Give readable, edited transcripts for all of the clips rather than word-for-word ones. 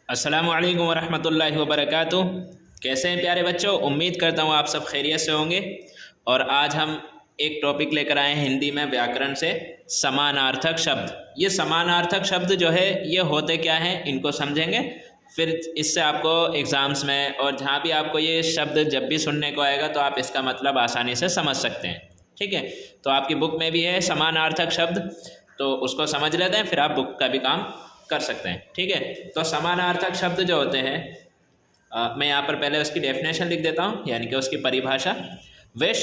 अस्सलामु अलैकुम वरहमतुल्लाहि वबरकातुह। कैसे हैं प्यारे बच्चों? उम्मीद करता हूँ आप सब खैरियत से होंगे। और आज हम एक टॉपिक लेकर आए हैं हिंदी में व्याकरण से, समानार्थक शब्द। ये समानार्थक शब्द जो है ये होते क्या हैं इनको समझेंगे, फिर इससे आपको एग्ज़ाम्स में और जहाँ भी आपको ये शब्द जब भी सुनने को आएगा तो आप इसका मतलब आसानी से समझ सकते हैं। ठीक है, तो आपकी बुक में भी है समानार्थक शब्द, तो उसको समझ लेते हैं, फिर आप बुक का भी काम कर सकते हैं। ठीक है, तो समानार्थक शब्द जो होते हैं मैं यहाँ पर पहले उसकी डेफिनेशन लिख देता हूँ, यानी कि उसकी परिभाषा। वे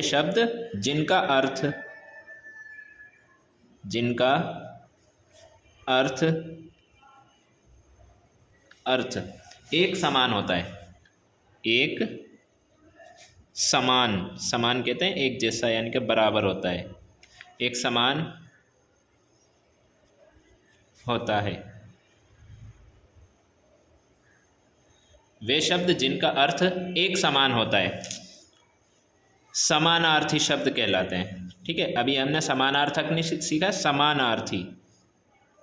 शब्द जिनका अर्थ एक समान होता है। एक समान कहते हैं एक जैसा, यानी कि बराबर होता है, एक समान होता है। वे शब्द जिनका अर्थ एक समान होता है समानार्थी शब्द कहलाते हैं। ठीक है, अभी हमने समानार्थक नहीं सीखा, समानार्थी।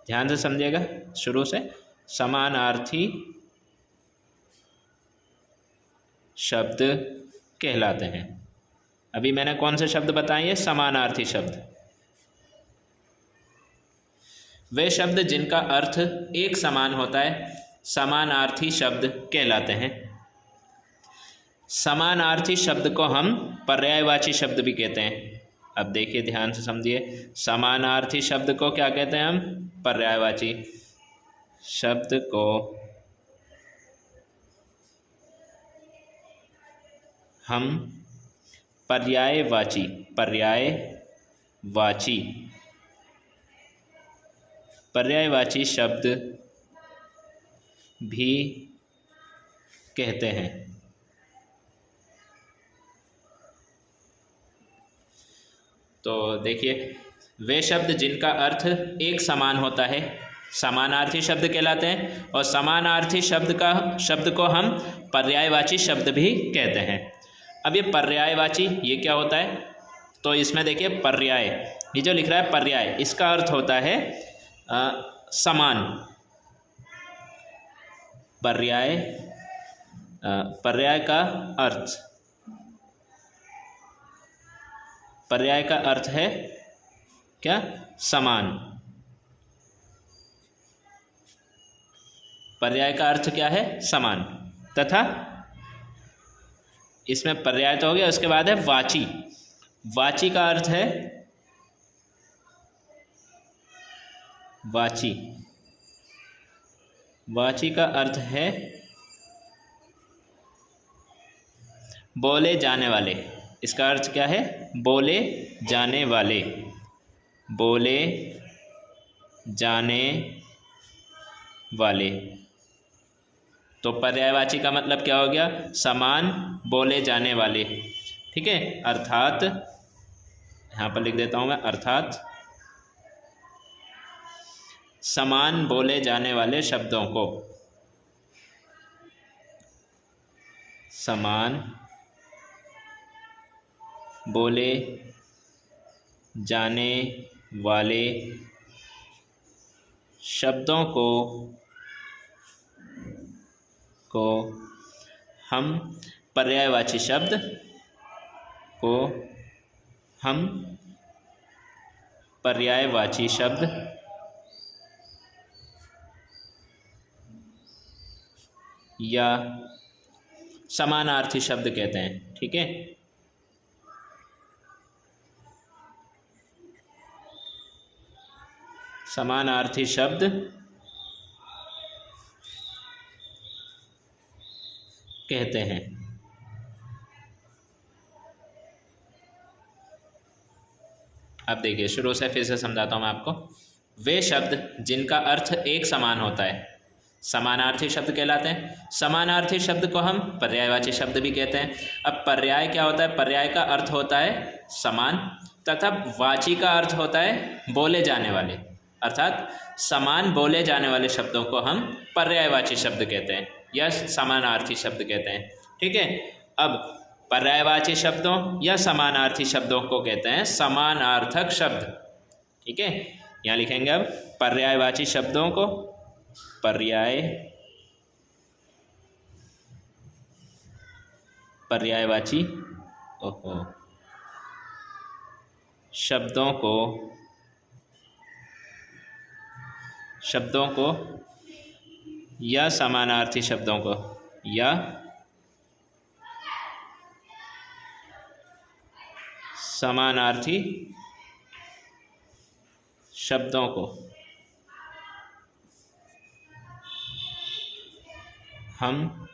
ध्यान से समझिएगा शुरू से। समानार्थी शब्द कहलाते हैं। अभी मैंने कौन से शब्द बताए हैं? समानार्थी शब्द। वे शब्द जिनका अर्थ एक समान होता है समानार्थी शब्द कहलाते हैं। समानार्थी शब्द को हम पर्यायवाची शब्द भी कहते हैं। अब देखिए, ध्यान से समझिए, समानार्थी शब्द को क्या कहते हैं हम? पर्यायवाची शब्द को हम पर्यायवाची शब्द भी कहते हैं। तो देखिए, वे शब्द जिनका अर्थ एक समान होता है समानार्थी शब्द कहलाते हैं, और समानार्थी शब्द को हम पर्यायवाची शब्द भी कहते हैं। अब ये पर्यायवाची ये क्या होता है? तो इसमें देखिए, पर्याय, ये जो लिख रहा है पर्याय, इसका अर्थ होता है समान। पर्याय का अर्थ है क्या? समान। पर्याय का अर्थ क्या है? समान। तथा इसमें पर्याय तो हो गया, उसके बाद है वाची। वाची का अर्थ है वाची का अर्थ है बोले जाने वाले। इसका अर्थ क्या है? बोले जाने वाले। तो पर्यायवाची का मतलब क्या हो गया? समान, बोले जाने वाले। ठीक है, अर्थात यहाँ पर लिख देता हूँ मैं, अर्थात समान बोले जाने वाले शब्दों को समान बोले जाने वाले शब्दों को हम पर्यायवाची शब्द या समानार्थी शब्द कहते हैं। ठीक है, समानार्थी शब्द कहते हैं। अब देखिए, शुरू से फिर से समझाता हूँ मैं आपको। वे शब्द जिनका अर्थ एक समान होता है समानार्थी शब्द कहलाते हैं। समानार्थी शब्द को हम पर्यायवाची शब्द भी कहते हैं। अब पर्याय क्या होता है? पर्याय का अर्थ होता है समान, तथा वाची का अर्थ होता है बोले जाने वाले, अर्थात समान बोले जाने वाले शब्दों को हम पर्यायवाची शब्द कहते हैं या समानार्थी शब्द कहते हैं। ठीक है, अब पर्यायवाची शब्दों या समानार्थी शब्दों को कहते हैं समानार्थक शब्द। ठीक है, यहाँ लिखेंगे अब पर्यायवाची शब्दों को, पर्यायवाची शब्दों को या समानार्थी शब्दों को, या समानार्थी शब्दों को हम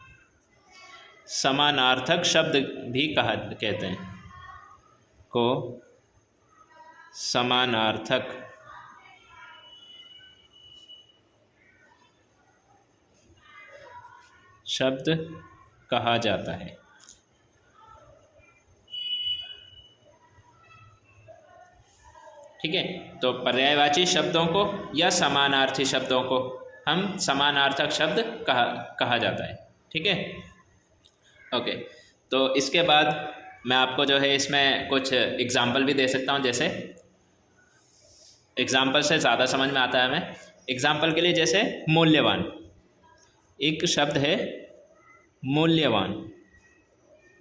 समानार्थक शब्द भी कहते हैं, को समानार्थक शब्द कहा जाता है। ठीक है, तो पर्यायवाची शब्दों को या समानार्थी शब्दों को हम समानार्थक शब्द कहा जाता है। ठीक है, ओके। तो इसके बाद मैं आपको जो है इसमें कुछ एग्जाम्पल भी दे सकता हूँ, जैसे एग्जाम्पल से ज़्यादा समझ में आता है हमें। एग्जाम्पल के लिए जैसे मूल्यवान, एक शब्द है मूल्यवान,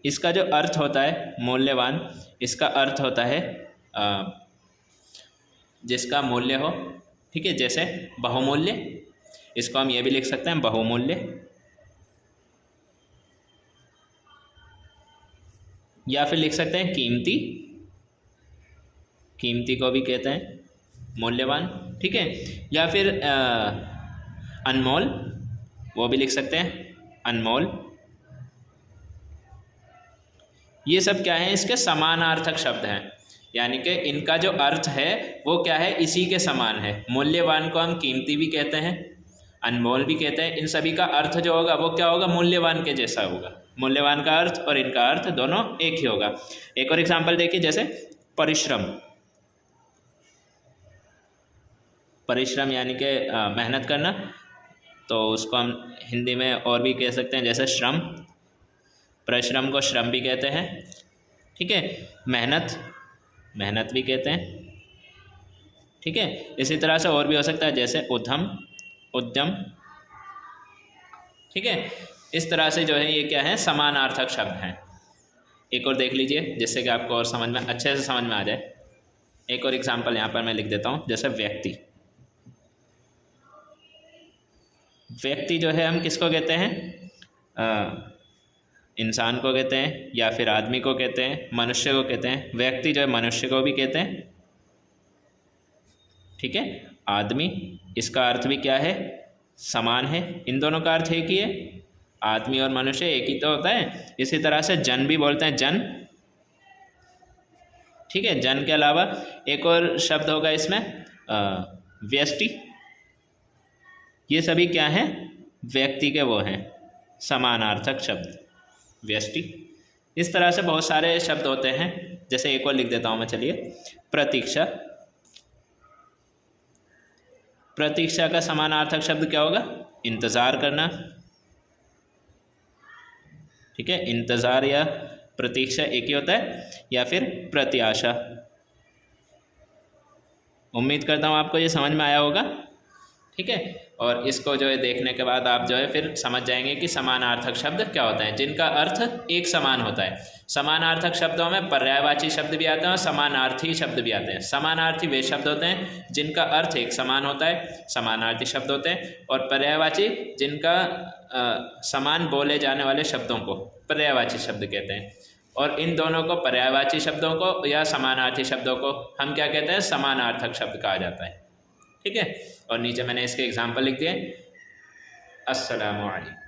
इसका जो अर्थ होता है मूल्यवान, इसका अर्थ होता है जिसका मूल्य हो। ठीक है, जैसे बहुमूल्य, इसको हम ये भी लिख सकते हैं बहुमूल्य, या फिर लिख सकते हैं कीमती, कीमती को भी कहते हैं मूल्यवान। ठीक है, या फिर अनमोल, वो भी लिख सकते हैं अनमोल। ये सब क्या है, इसके समानार्थक शब्द हैं, यानी कि इनका जो अर्थ है वो क्या है, इसी के समान है। मूल्यवान को हम कीमती भी कहते हैं, अनमोल भी कहते हैं। इन सभी का अर्थ जो होगा वो क्या होगा, मूल्यवान के जैसा होगा। मूल्यवान का अर्थ और इनका अर्थ दोनों एक ही होगा। एक और एग्जांपल देखिए, जैसे परिश्रम, परिश्रम यानी कि मेहनत करना, तो उसको हम हिंदी में और भी कह सकते हैं, जैसे श्रम, परिश्रम को श्रम भी कहते हैं। ठीक है, मेहनत, मेहनत भी कहते हैं। ठीक है, इसी तरह से और भी हो सकता है, जैसे उद्यम, उद्यम। ठीक है, इस तरह से जो है ये क्या है, समानार्थक शब्द हैं। एक और देख लीजिए जिससे कि आपको और समझ में अच्छे से समझ में आ जाए। एक और एग्जांपल यहाँ पर मैं लिख देता हूँ, जैसे व्यक्ति, व्यक्ति जो है हम किसको कहते हैं, इंसान को कहते हैं, या फिर आदमी को कहते हैं, मनुष्य को कहते हैं। व्यक्ति जो है मनुष्य को भी कहते हैं। ठीक है, आदमी, इसका अर्थ भी क्या है, समान है, इन दोनों का अर्थ एक ही है, आदमी और मनुष्य एक ही तो होता है। इसी तरह से जन भी बोलते हैं, जन। ठीक है, जन के अलावा एक और शब्द होगा इसमें व्यष्टि। ये सभी क्या हैं, व्यक्ति के वो हैं समानार्थक शब्द, व्यष्टि। इस तरह से बहुत सारे शब्द होते हैं। जैसे एक और लिख देता हूँ मैं, चलिए, प्रतीक्षा, प्रतीक्षा का समानार्थक शब्द क्या होगा, इंतज़ार करना। ठीक है, इंतज़ार या प्रतीक्षा एक ही होता है, या फिर प्रत्याशा। उम्मीद करता हूँ आपको ये समझ में आया होगा। ठीक है, और इसको जो है देखने के बाद आप जो है फिर समझ जाएंगे कि समानार्थक शब्द क्या होता है, जिनका अर्थ एक समान होता है। समानार्थक शब्दों में पर्यायवाची शब्द भी आते हैं और समानार्थी शब्द भी आते हैं। समानार्थी वे शब्द होते हैं जिनका अर्थ एक समान होता है, समानार्थी शब्द होते हैं। और पर्यायवाची जिनका समान बोले जाने वाले शब्दों को पर्यायवाची शब्द कहते हैं। और इन दोनों को, पर्यायवाची शब्दों को या समानार्थी शब्दों को हम क्या कहते हैं, समानार्थक शब्द कहा जाता है। ठीक है, और नीचे मैंने इसके एग्जाम्पल लिख दिए। अस्सलामु अलैकुम।